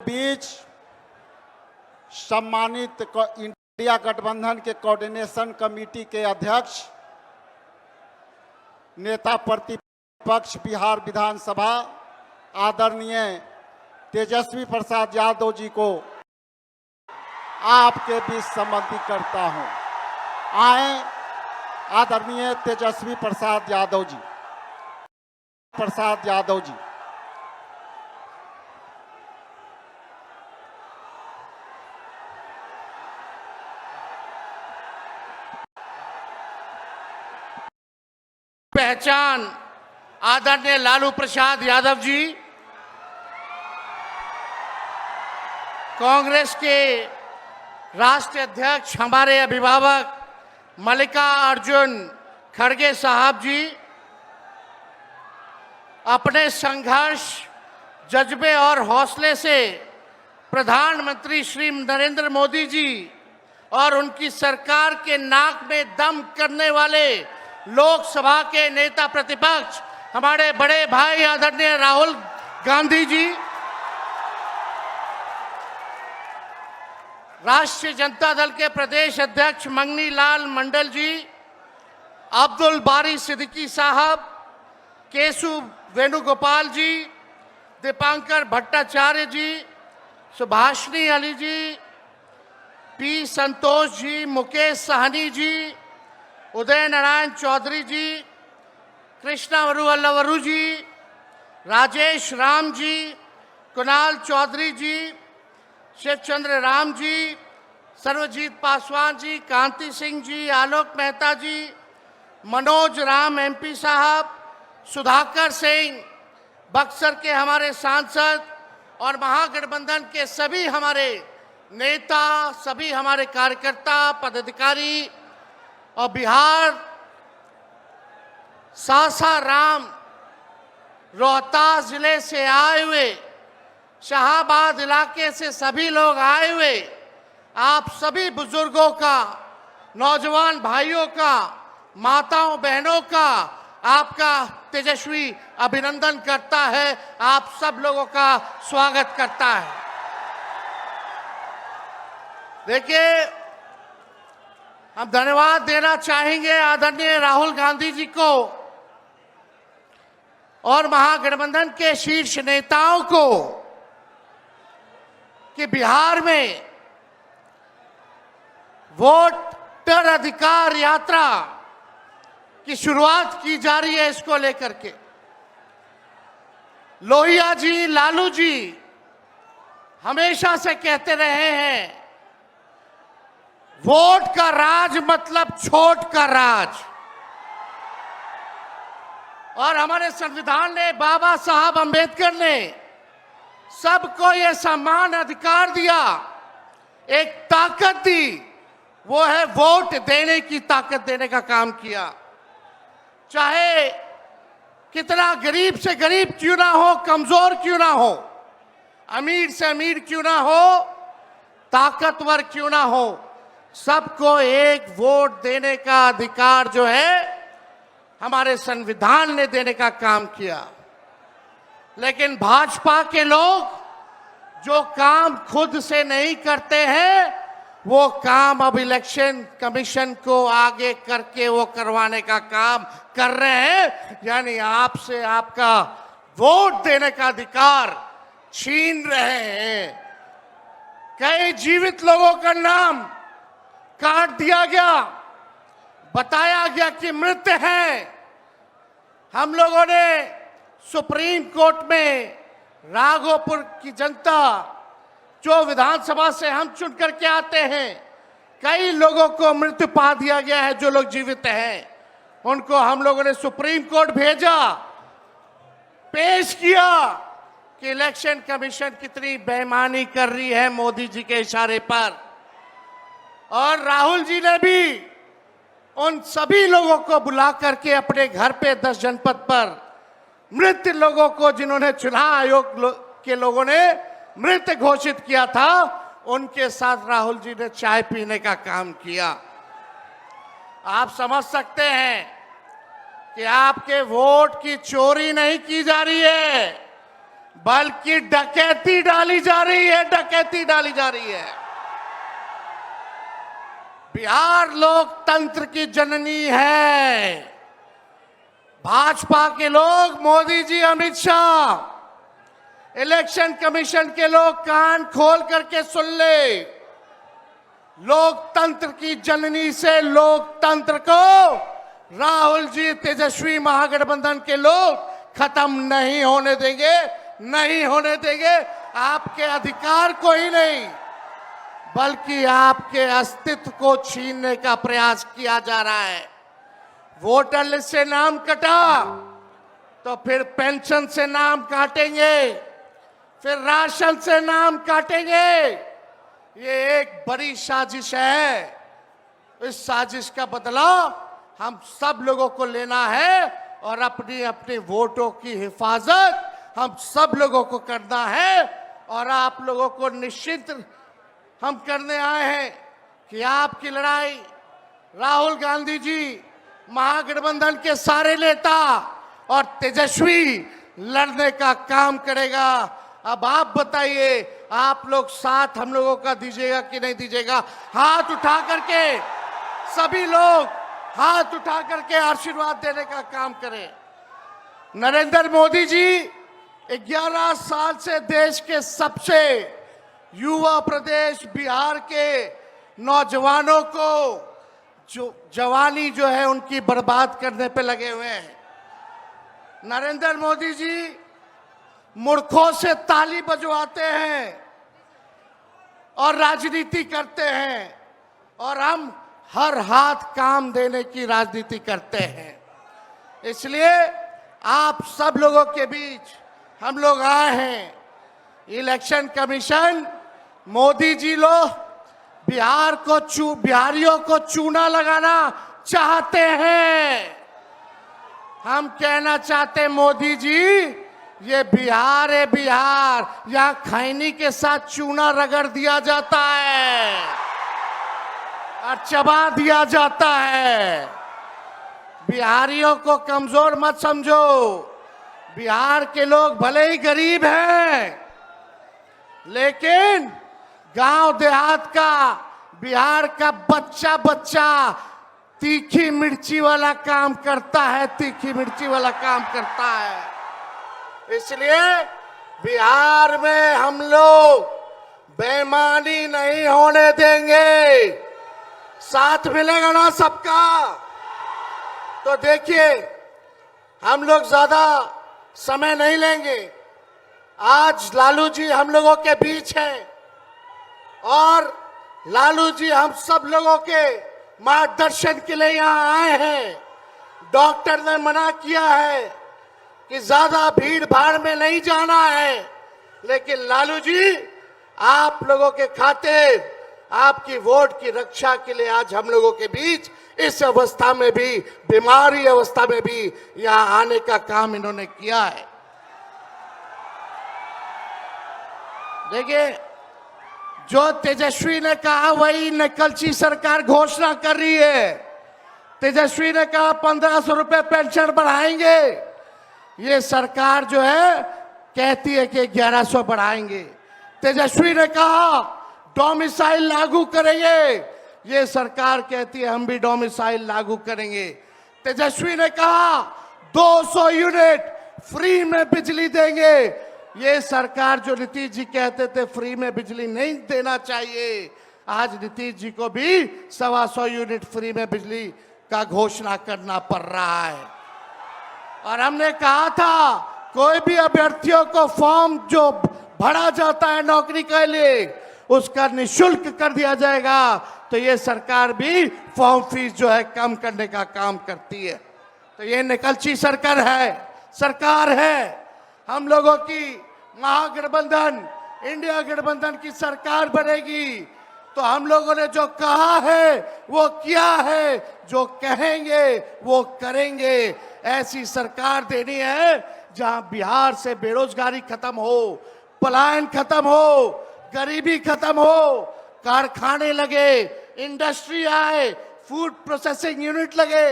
बीच सम्मानित इंडिया गठबंधन के कोऑर्डिनेशन कमेटी के अध्यक्ष नेता प्रतिपक्ष बिहार विधानसभा आदरणीय तेजस्वी प्रसाद यादव जी को आपके बीच संबोधित करता हूं। आए आदरणीय तेजस्वी प्रसाद यादव जी। पहचान आदरणीय लालू प्रसाद यादव जी, कांग्रेस के राष्ट्रीय अध्यक्ष हमारे अभिभावक मल्लिकार्जुन खड़गे साहब जी, अपने संघर्ष, जज्बे और हौसले से प्रधानमंत्री श्री नरेंद्र मोदी जी और उनकी सरकार के नाक में दम करने वाले लोकसभा के नेता प्रतिपक्ष हमारे बड़े भाई आदरणीय राहुल गांधी जी, राष्ट्रीय जनता दल के प्रदेश अध्यक्ष मंगनी लाल मंडल जी, अब्दुल बारी सिद्दीकी साहब, केशु वेणुगोपाल जी, दीपांकर भट्टाचार्य जी, सुभाषिनी अली जी, पी संतोष जी, मुकेश सहनी जी, उदय नारायण चौधरी जी, कृष्णा वरुवल्लवरू जी, राजेश राम जी, कुणाल चौधरी जी, शिवचंद्र राम जी, सर्वजीत पासवान जी, कांति सिंह जी, आलोक मेहता जी, मनोज राम एमपी साहब, सुधाकर सिंह, बक्सर के हमारे सांसद और महागठबंधन के सभी हमारे नेता, सभी हमारे कार्यकर्ता, पदाधिकारी और बिहार सासाराम रोहतास जिले से आए हुए, शाहाबाद इलाके से सभी लोग आए हुए, आप सभी बुजुर्गों का, नौजवान भाइयों का, माताओं बहनों का आपका तेजस्वी अभिनंदन करता है, आप सब लोगों का स्वागत करता है। देखिए, हम धन्यवाद देना चाहेंगे आदरणीय राहुल गांधी जी को और महागठबंधन के शीर्ष नेताओं को कि बिहार में वोटर अधिकार यात्रा की शुरुआत की जा रही है। इसको लेकर के लोहिया जी, लालू जी हमेशा से कहते रहे हैं, वोट का राज मतलब छोट का राज। और हमारे संविधान ने, बाबा साहब अंबेडकर ने सबको ये समान अधिकार दिया, एक ताकत दी, वो है वोट देने की ताकत देने का काम किया। चाहे कितना गरीब से गरीब क्यों ना हो, कमजोर क्यों ना हो, अमीर से अमीर क्यों ना हो, ताकतवर क्यों ना हो, सबको एक वोट देने का अधिकार जो है हमारे संविधान ने देने का काम किया। लेकिन भाजपा के लोग जो काम खुद से नहीं करते हैं, वो काम अब इलेक्शन कमीशन को आगे करके वो करवाने का काम कर रहे हैं, यानी आपसे आपका वोट देने का अधिकार छीन रहे हैं। कई जीवित लोगों का नाम काट दिया गया, बताया गया कि मृत हैं। हम लोगों ने सुप्रीम कोर्ट में राघोपुर की जनता, जो विधानसभा से हम चुन करके आते हैं, कई लोगों को मृत्यु पा दिया गया है। जो लोग जीवित हैं उनको हम लोगों ने सुप्रीम कोर्ट भेजा, पेश किया कि इलेक्शन कमीशन कितनी बेईमानी कर रही है मोदी जी के इशारे पर। और राहुल जी ने भी उन सभी लोगों को बुला करके अपने घर पे 10 जनपद पर मृत लोगों को, जिन्होंने चुनाव आयोग के लोगों ने मृत घोषित किया था, उनके साथ राहुल जी ने चाय पीने का काम किया। आप समझ सकते हैं कि आपके वोट की चोरी नहीं की जा रही है, बल्कि डकैती डाली जा रही है, डकैती डाली जा रही है। बिहार लोकतंत्र की जननी है। भाजपा के लोग, मोदी जी, अमित शाह, इलेक्शन कमीशन के लोग कान खोल करके सुन ले। लोकतंत्र की जननी से लोकतंत्र को राहुल जी, तेजस्वी महागठबंधन के लोग खत्म नहीं होने देंगे, नहीं होने देंगे। आपके अधिकार को ही नहीं, बल्कि आपके अस्तित्व को छीनने का प्रयास किया जा रहा है। वोटर लिस्ट से नाम कटा तो फिर पेंशन से नाम काटेंगे, फिर राशन से नाम काटेंगे। ये एक बड़ी साजिश है। इस साजिश का बदला हम सब लोगों को लेना है और अपनी अपनी वोटों की हिफाजत हम सब लोगों को करना है। और आप लोगों को निश्चित हम करने आए हैं कि आपकी लड़ाई राहुल गांधी जी, महागठबंधन के सारे नेता और तेजस्वी लड़ने का काम करेगा। अब आप बताइए, आप लोग साथ हम लोगों का दीजिएगा कि नहीं दीजिएगा? हाथ उठा करके सभी लोग हाथ उठा करके आशीर्वाद देने का काम करें। नरेंद्र मोदी जी 11 साल से देश के सबसे युवा प्रदेश बिहार के नौजवानों को जो जवानी जो है उनकी बर्बाद करने पे लगे हुए हैं। नरेंद्र मोदी जी मूर्खों से ताली बजवाते हैं और राजनीति करते हैं, और हम हर हाथ काम देने की राजनीति करते हैं। इसलिए आप सब लोगों के बीच हम लोग आए हैं। इलेक्शन कमीशन, मोदी जी लोग बिहारियों को चूना लगाना चाहते हैं। हम कहना चाहते हैं, मोदी जी, ये बिहार है, बिहार, यहाँ खैनी के साथ चूना रगड़ दिया जाता है और चबा दिया जाता है। बिहारियों को कमजोर मत समझो। बिहार के लोग भले ही गरीब हैं, लेकिन गांव देहात का बिहार का बच्चा बच्चा तीखी मिर्ची वाला काम करता है, तीखी मिर्ची वाला काम करता है। इसलिए बिहार में हम लोग बेईमानी नहीं होने देंगे। साथ मिलेगा ना सबका? तो देखिए, हम लोग ज्यादा समय नहीं लेंगे। आज लालू जी हम लोगों के बीच हैं और लालू जी हम सब लोगों के मार्गदर्शन के लिए यहाँ आए हैं। डॉक्टर ने मना किया है कि ज्यादा भीड़ भाड़ में नहीं जाना है, लेकिन लालू जी आप लोगों के खातिर, आपकी वोट की रक्षा के लिए आज हम लोगों के बीच इस अवस्था में भी, बीमारी अवस्था में भी यहाँ आने का काम इन्होंने किया है। देखिए, जो तेजस्वी ने कहा वही नकलची सरकार घोषणा कर रही है। तेजस्वी ने कहा 1500 रुपए पेंशन बढ़ाएंगे, ये सरकार जो है कहती है कि 1100 बढ़ाएंगे। तेजस्वी ने कहा डोमिसाइल लागू करेंगे, ये सरकार कहती है हम भी डोमिसाइल लागू करेंगे। तेजस्वी ने कहा 200 यूनिट फ्री में बिजली देंगे, ये सरकार जो नीतीश जी कहते थे फ्री में बिजली नहीं देना चाहिए, आज नीतीश जी को भी 125 यूनिट फ्री में बिजली का घोषणा करना पड़ रहा है। और हमने कहा था कोई भी अभ्यर्थियों को फॉर्म जो भरा जाता है नौकरी के लिए उसका निःशुल्क कर दिया जाएगा। तो ये सरकार भी फॉर्म फीस जो है कम करने का काम करती है। तो ये निकलची सरकार है। हम लोगों की महागठबंधन, इंडिया गठबंधन की सरकार बनेगी तो हम लोगों ने जो कहा है वो किया है, जो कहेंगे वो करेंगे। ऐसी सरकार देनी है जहां बिहार से बेरोजगारी खत्म हो, पलायन खत्म हो, गरीबी खत्म हो, कारखाने लगे, इंडस्ट्री आए, फूड प्रोसेसिंग यूनिट लगे,